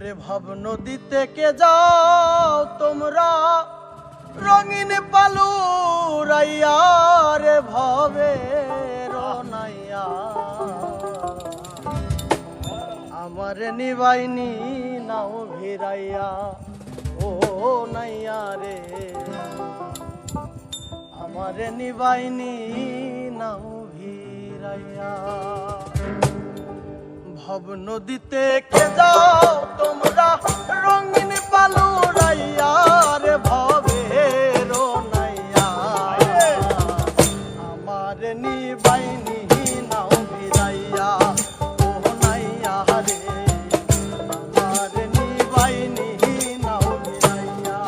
ওরে ভাব নদী থেকে যাও তোমরা রঙিন পালু রাইয়া রে ভবে রনাইয়া আমার নিবাইনি নাও ভিড়াইয়া ও নাইয়া রে আমার নিবাইনি নাও ভিড়াইয়া ভব নদীতে কে যাও তোমরা রঙিন পালু রাইয়া রে ভবে রনাইয়া আমার নিবাইনি নাও ভিড়াইয়া ও নাইয়া রে আমার নিবাইনি নাও ভিড়াইয়া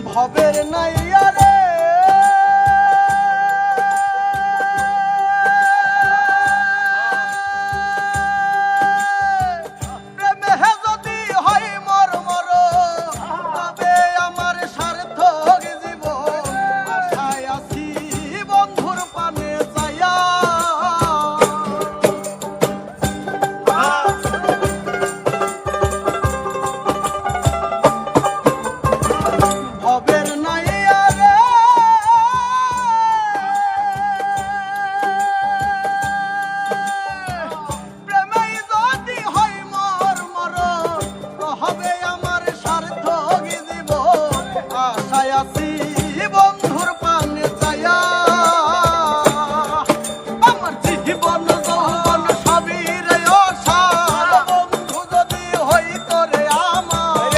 ভবের নাইয়া রে প্রেমে যদি হয় মর মর তবে আমার সার্থক জীবন আশায় আছি বন্ধুর পানে চাইয়া ভবের নাইয়া রে প্রেমে যদি হয় মর মর হবে আমার সার্থক জীবন আশায় আছি বন্ধুর পানে চাইয়া আমার জীবন যৌবন সবই রে অসার বন্ধু যদি হইত রে আমার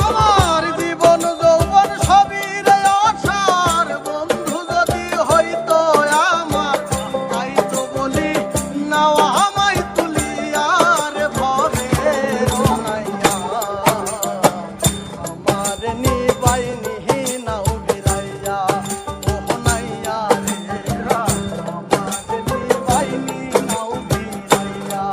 আমার জীবন যৌবন সবই রে অসার বন্ধু যদি হইত আমার তাই তো বলি নাও আমায় তুলিয়া রে ভবে রনাইয়া আমার নিবাইনি নাও ভিড়াইয়া ও নাইয়া রে আমার নিবাইনি নাও ভিড়াইয়া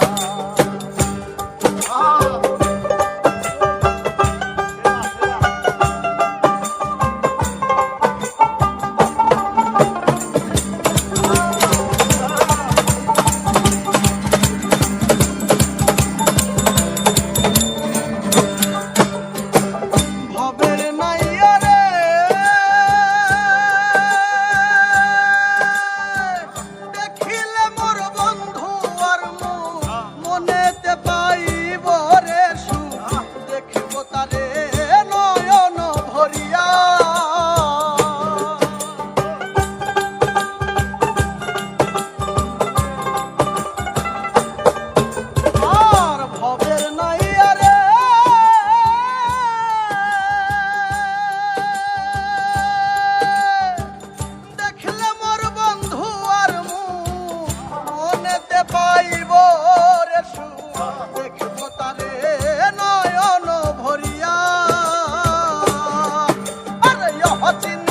ভবের নাইয়া রে দেখিলে মোর বন্ধু আর মুখ মনেতে পাইব রে সুখ দেখিব তারে নয়ন ভরিয়া আর ভবের নাইয়া রে দেখলে মোর বন্ধু আর মুখ মনেতে পাইব রে সুখ দেখিব তারে নয়ন ভরিয়া আরে অচিন